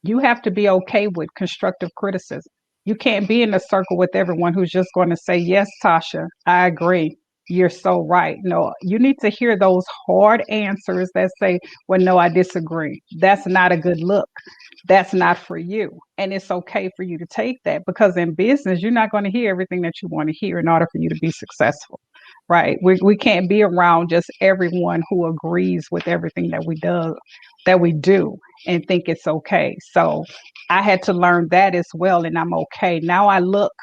you have to be okay with constructive criticism. You can't be in a circle with everyone who's just going to say, yes, Tasha, I agree. You're so right. No, you need to hear those hard answers that say, well, no, I disagree. That's not a good look. That's not for you. And it's okay for you to take that, because in business, you're not going to hear everything that you want to hear in order for you to be successful. Right. We can't be around just everyone who agrees with everything that we do and think it's okay. So I had to learn that as well, and I'm okay. Now I look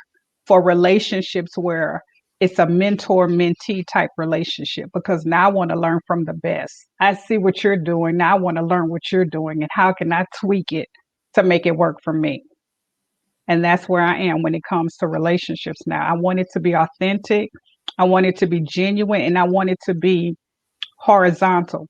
for relationships where it's a mentor mentee type relationship, because now I want to learn from the best. I see what you're doing. Now I want to learn what you're doing and how can I tweak it to make it work for me. And that's where I am when it comes to relationships now. I want it to be authentic. I want it to be genuine, and I want it to be horizontal,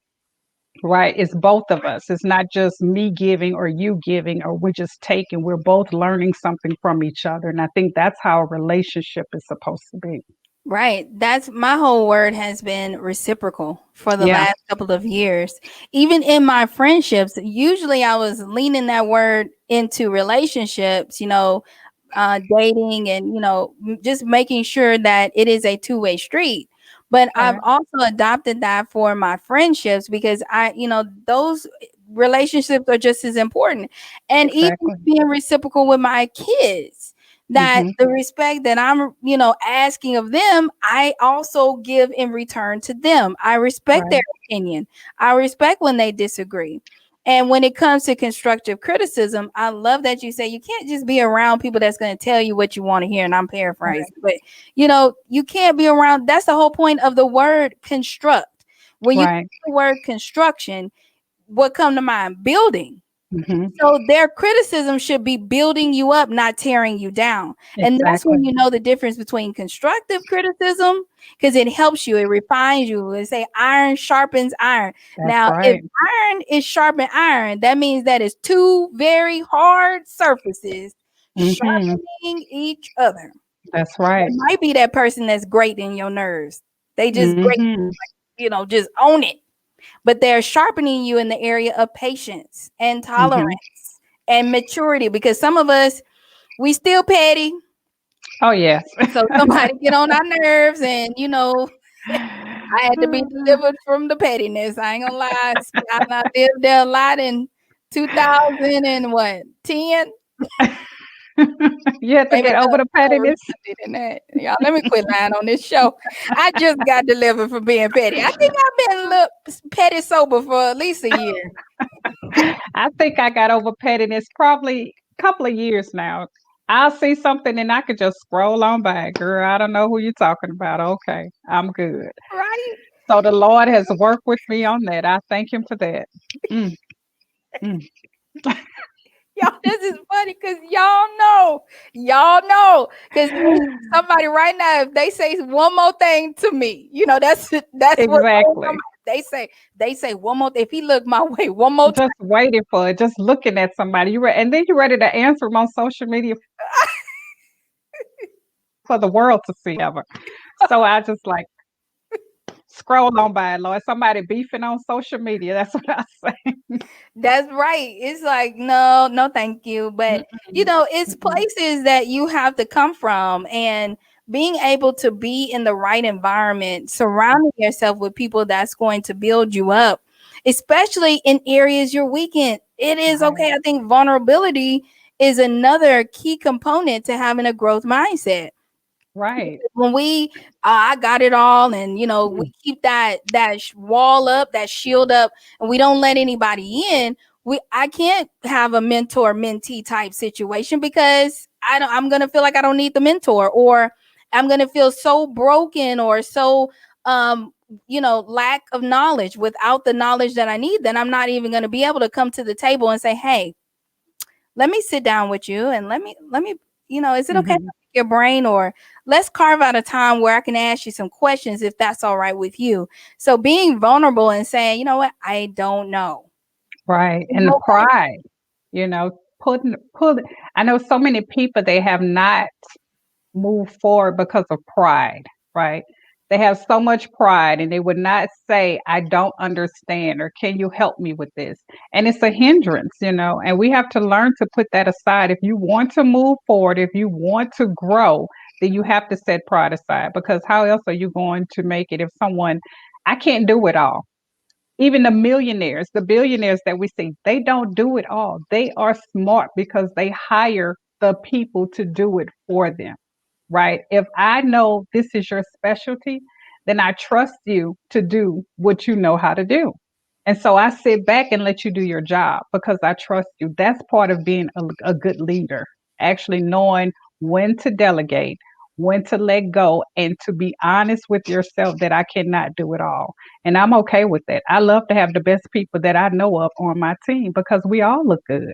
right? It's both of us. It's not just me giving or you giving or we're just taking. We're both learning something from each other. And I think that's how a relationship is supposed to be. Right. That's my whole word has been reciprocal for the Yeah, last couple of years. Even in my friendships, usually I was leaning that word into relationships, dating and, just making sure that it is a two-way street. But I've right. also adopted that for my friendships because those relationships are just as important. And even Exactly. being reciprocal with my kids, that Hmm. the respect that I'm, asking of them, I also give in return to them. I respect their Right. opinion. I respect when they disagree. And when it comes to constructive criticism, I love that you say you can't just be around people that's going to tell you what you want to hear. And I'm paraphrasing, Right. but you can't be around. That's the whole point of the word construct. When you Right. use the word construction, what come to mind? Building. Hmm. So their criticism should be building you up, not tearing you down. And that's Exactly. when you know the difference between constructive criticism, because it helps you, it refines you. They say iron sharpens iron. That's Now, if right. iron is sharpening iron, that means that it's two very hard surfaces Hmm. sharpening each other. That's It right. might be that person that's great in your nerves. They just great, Hmm. just own it, but they're sharpening you in the area of patience and Hmm. tolerance and maturity, because some of us, we still petty. Oh, yes. So somebody get on our nerves, and I had to be delivered from the pettiness. I ain't gonna lie. I lived there a lot in 2000 and what 10. You had to Maybe get over the more pettiness. recently than that. Y'all, let me quit lying on this show. I just got delivered from being petty. I think I've been a little petty sober for at least a year. I think I got over pettiness probably a couple of years now. I'll see something and I could just scroll on by. Girl, I don't know who you're talking about. Okay, I'm good. Right? So the Lord has worked with me on that. I thank Him for that. Mm, mm. Y'all, this is funny because y'all know, because somebody right now, if they say one more thing to me, that's what Exactly. they say one more. If he look my way one more time, Just waiting for it, just looking at somebody. And then you're ready to answer them on social media for the world to see ever. So I just like scroll on by, Lord. Somebody beefing on social media. That's what I say. that's right. It's like no, no, thank you. But Mm-mm, it's mm-mm. places that you have to come from, and being able to be in the right environment, surrounding yourself with people that's going to build you up, especially in areas you're weak in. It is Right, okay. I think vulnerability is another key component to having a growth mindset. right. When I got it all, and we Mm, keep that wall up, that shield up, and we don't let anybody in. I can't have a mentor mentee type situation, because I'm gonna feel like I don't need the mentor, or I'm gonna feel so broken, or so lack of knowledge. Without the knowledge that I need, then I'm not even going to be able to come to the table and say, hey, let me sit down with you and let me is it okay if Mhm. I pick your brain, or let's carve out a time where I can ask you some questions if that's all right with you. So being vulnerable and saying, you know what, I don't know. Right, It's and the okay. pride, you know, put I know so many people, they have not move forward because of pride, right? They have so much pride and they would not say, I don't understand, or can you help me with this? And it's a hindrance, and we have to learn to put that aside. If you want to move forward, if you want to grow, then you have to set pride aside, because how else are you going to make it if someone, I can't do it all. Even the millionaires, the billionaires that we see, they don't do it all. They are smart because they hire the people to do it for them, right? If I know this is your specialty, then I trust you to do what you know how to do. And so I sit back and let you do your job because I trust you. That's part of being a good leader, actually knowing when to delegate, when to let go, and to be honest with yourself that I cannot do it all. And I'm okay with that. I love to have the best people that I know of on my team because we all look good.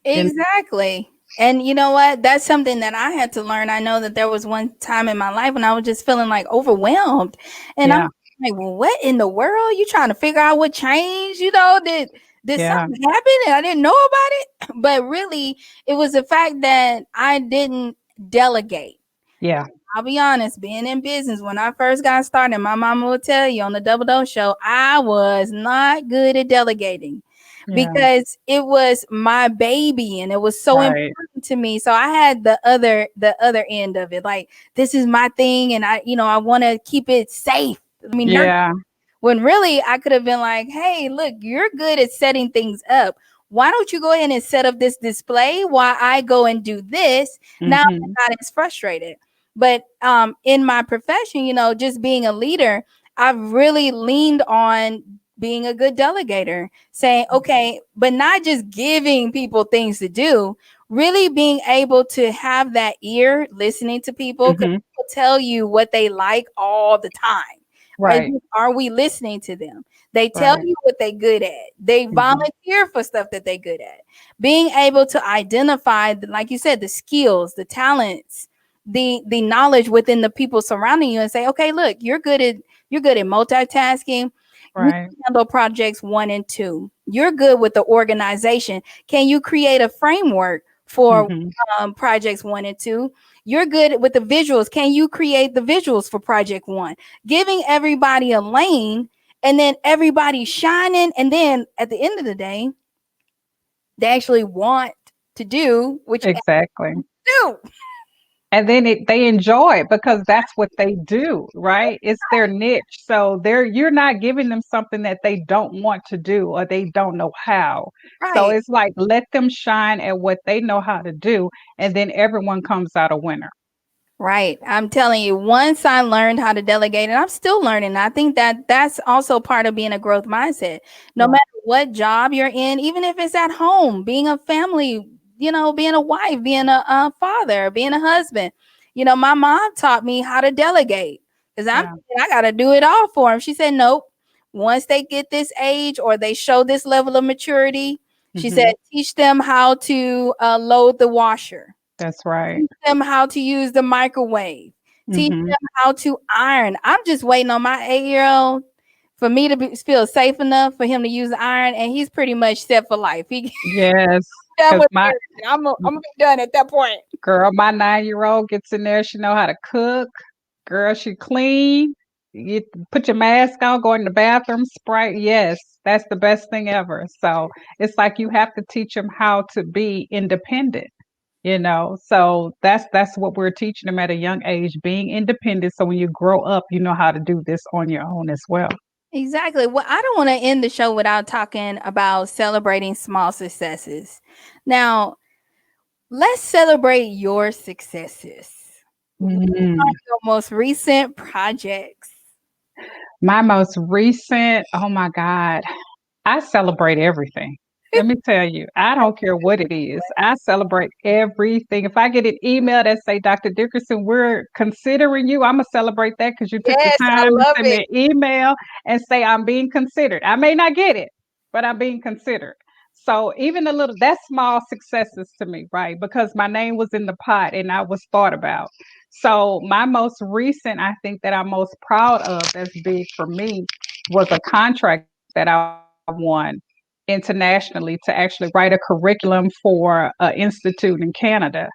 You know? Exactly. And you know what? That's something that I had to learn. I know that there was one time in my life when I was just feeling like overwhelmed. And I'm Yeah, like, well, what in the world? You trying to figure out what changed? Did yeah, something happen and I didn't know about it? But really, it was the fact that I didn't delegate. yeah, I'll be honest, being in business, when I first got started, my mama will tell you on the Double Dose Show, I was not good at delegating yeah. because it was my baby and it was so Right. important to me. So I had the other end of it. Like, this is my thing and I want to keep it safe. I mean, Yeah. when really I could have been like, hey, look, you're good at setting things up. Why don't you go ahead and set up this display while I go and do this? Now Mhm. I'm not as frustrated. But in my profession, just being a leader, I've really leaned on being a good delegator, saying, okay, but not just giving people things to do, really being able to have that ear listening to people, because Mhm. people tell you what they like all the time. Right. Are we listening to them? They tell Right. you what they're good at. They Mhm. volunteer for stuff that they're good at. Being able to identify, like you said, the skills, the talents, the knowledge within the people surrounding you, and say, okay, look, you're good at multitasking. You Right. can handle projects 1 and 2. You're good with the organization. Can you create a framework for Mhm. projects 1 and 2? You're good with the visuals. Can you create the visuals for project 1? Giving everybody a lane and then everybody shining. And then at the end of the day, they actually want to do what you ask Exactly. them to do. And then they enjoy it because that's what they do, right? It's their niche. So you're not giving them something that they don't want to do or they don't know how. So Right. it's like let them shine at what they know how to do, and then everyone comes out a winner. Right. I'm telling you, once I learned how to delegate, and I'm still learning, I think that that's also part of being a growth mindset. No Right. matter what job you're in, even if it's at home, being a family, being a wife, being a father, being a husband. My mom taught me how to delegate because I'm Yeah. thinking I got to do it all for them. She said, nope. Once they get this age or they show this level of maturity, she said, Mhm. teach them how to load the washer, That's right. teach them how to use the microwave, teach Mhm. them how to iron. I'm just waiting on my 8-year-old for me to feel safe enough for him to use the iron, and he's pretty much set for life. He Yes. done Cuz with my parenting. I'm gonna be done at that point. girl, my 9-year-old gets in there, she know how to cook. Girl, she clean. You put your mask on, go in the bathroom, Sprite. Yes, that's the best thing ever. So it's like you have to teach them how to be independent. So that's what we're teaching them at a young age, being independent. So when you grow up, you know how to do this on your own as well. Exactly. Well, I don't want to end the show without talking about celebrating small successes. Now, let's celebrate your successes. What are Mm. your most recent projects? My most recent, oh my God, I celebrate everything. Let me tell you, I don't care what it is. I celebrate everything. If I get an email that say, Dr. Dickerson, we're considering you, I'm gonna celebrate that because you took the Yes, I time to love send me it. an email and say I'm being considered. I may not get it, but I'm being considered. So even a little, that's small successes to me, right? Because my name was in the pot and I was thought about. So my most recent, I think that I'm most proud of, that's big for me, was a contract that I won internationally to actually write a curriculum for an institute in Canada.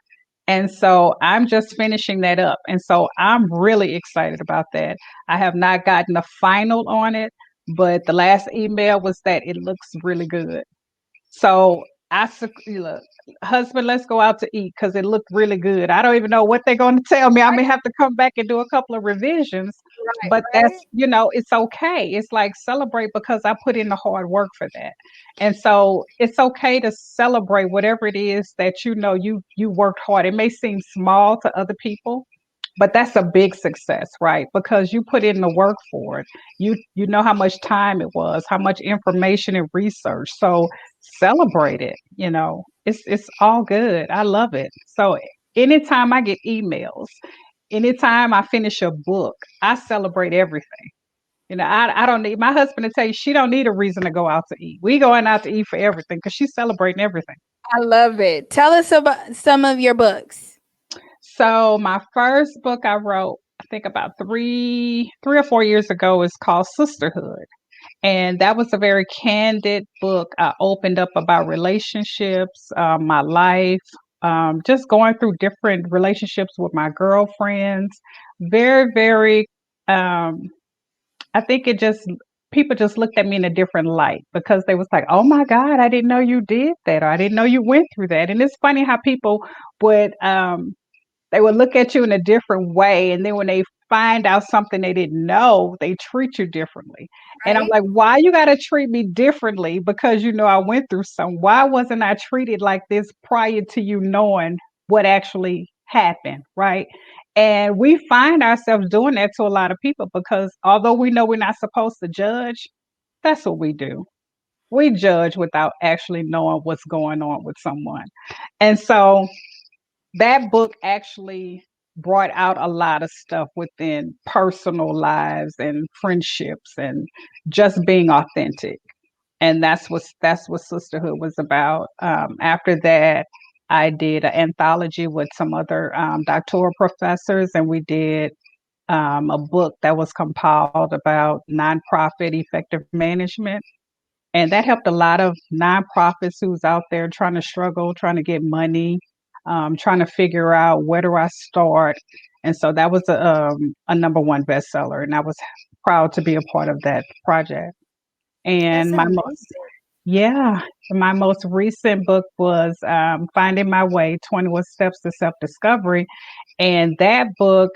And so I'm just finishing that up. And so I'm really excited about that. I have not gotten the final on it, but the last email was that it looks really good. So look, husband, let's go out to eat because it looked really good. I don't even know what they're going to tell me. I may have to come back and do a couple of revisions, Right, but right. it's okay. It's like celebrate because I put in the hard work for that. And so it's okay to celebrate whatever it is that you worked hard. It may seem small to other people, but that's a big success, right? Because you put in the work for it. You know how much time it was, how much information and research. So celebrate it. It's all good. I love it. So anytime I get emails, anytime I finish a book, I celebrate everything. I don't need my husband to tell you she don't need a reason to go out to eat. We going out to eat for everything because she's celebrating everything. I love it. Tell us about some of your books. So my first book I wrote, I think about 3 or 4 years ago, is called Sisterhood. And that was a very candid book. I opened up about relationships, my life, just going through different relationships with my girlfriends. Very, very, um, I think people just looked at me in a different light because they was like, oh my God, I didn't know you did that, or I didn't know you went through that. And it's funny how people would, they would look at you in a different way. And then when they find out something they didn't know, they treat you differently. And I'm Right? like, why you got to treat me differently? Because I went through some. Why wasn't I treated like this prior to you knowing what actually happened? Right. And we find ourselves doing that to a lot of people because although we know we're not supposed to judge, that's what we do. We judge without actually knowing what's going on with someone. And so that book actually brought out a lot of stuff within personal lives and friendships and just being authentic. And that's what sisterhood was about. After that, I did an anthology with some other doctoral professors, and we did a book that was compiled about nonprofit effective management, and that helped a lot of nonprofits who's out there trying to struggle, trying to get money, trying to figure out where do I start. And so that was a number one bestseller, and I was proud to be a part of that project. That's And amazing. yeah, my most recent book was Finding My Way: 21 Steps to Self Discovery, and that book,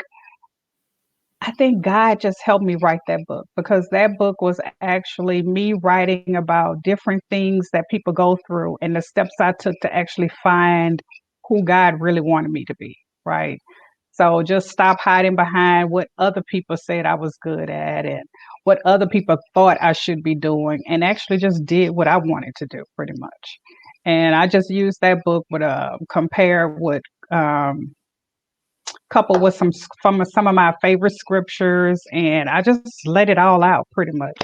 I think God just helped me write that book because that book was actually me writing about different things that people go through and the steps I took to actually find who God really wanted me to be, right? So just stop hiding behind what other people said I was good at and what other people thought I should be doing and actually just did what I wanted to do pretty much. And I just used that book with compare with um, couple with some of my favorite scriptures, and I just let it all out pretty much.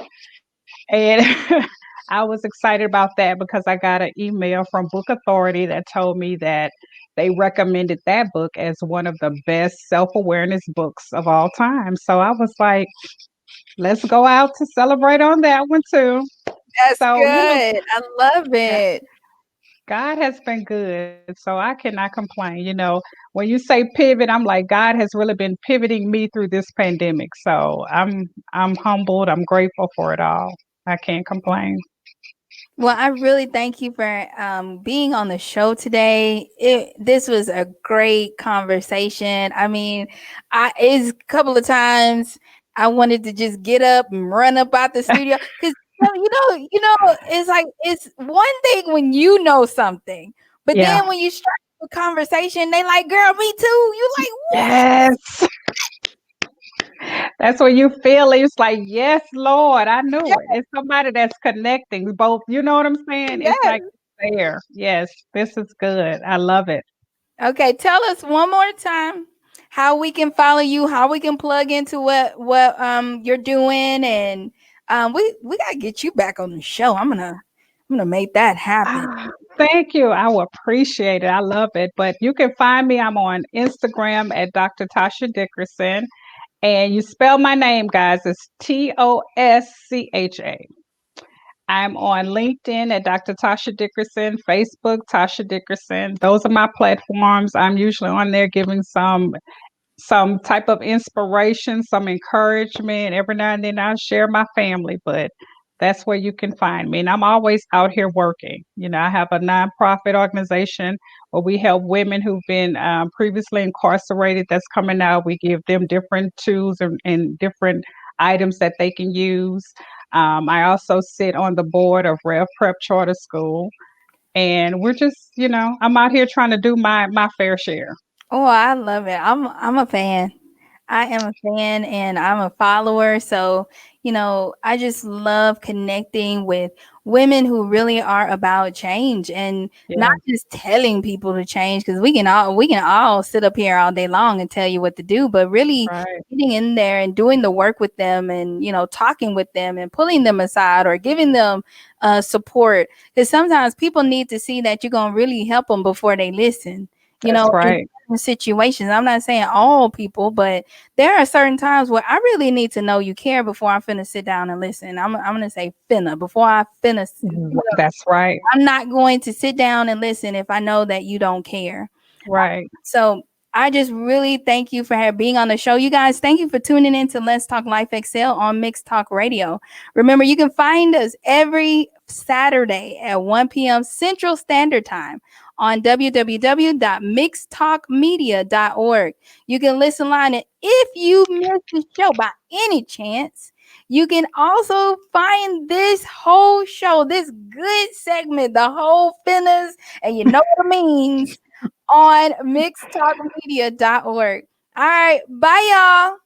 And I was excited about that because I got an email from Book Authority that told me that they recommended that book as one of the best self-awareness books of all time. So I was like, let's go out to celebrate on that one too. That's So, good. I love it. God has been good, so I cannot complain. When you say pivot, I'm like, God has really been pivoting me through this pandemic. So I'm humbled. I'm grateful for it all. I can't complain. Well, I really thank you for being on the show today. This was a great conversation. I mean, it's a couple of times I wanted to just get up and run up out the studio because it's like it's one thing when you know something, but Yeah. then when you start a conversation, they like, "Girl, me too." You like, what? Yes. That's when you feel it. It's like, yes, Lord, I knew it. It's somebody that's connecting both. You know what I'm saying? It's like Yes. there. Yes, this is good. I love it. Okay, tell us one more time how we can follow you, how we can plug into what you're doing, and we gotta get you back on the show. I'm gonna make that happen. Ah, thank you. I will appreciate it. I love it. But you can find me. I'm on Instagram at Dr. Toscha Dickerson. And you spell my name, guys. It's Toscha. I'm on LinkedIn at Dr. Toscha Dickerson, Facebook, Toscha Dickerson. Those are my platforms. I'm usually on there giving some type of inspiration, some encouragement. Every now and then I'll share my family, but that's where you can find me. And I'm always out here working. You know, I have a nonprofit organization where we help women who've been previously incarcerated that's coming out. We give them different tools and different items that they can use. I also sit on the board of Rev Prep Charter School. And we're just, I'm out here trying to do my fair share. Oh, I love it. I'm a fan. I am a fan and I'm a follower. So, I just love connecting with women who really are about change and not Yes, just telling people to change because we can all sit up here all day long and tell you what to do, but really right. getting in there and doing the work with them and talking with them and pulling them aside or giving them support because sometimes people need to see that you're going to really help them before they listen. That's In right. certain situations, I'm not saying all people, but there are certain times where I really need to know you care before I'm finna sit down and listen. I'm gonna say finna before I finna. That's right. I'm not going to sit down and listen if I know that you don't care. Right. So I just really thank you for being on the show. You guys, thank you for tuning in to Let's Talk Life Excel on Mixed Talk Radio. Remember, you can find us every Saturday at 1 p.m. Central Standard Time on www.mixedtalkmedia.org. You can listen live. And if you missed the show by any chance, you can also find this whole show, this good segment, the whole finnas, and you know what it means on mixedtalkmedia.org. All right. Bye, y'all.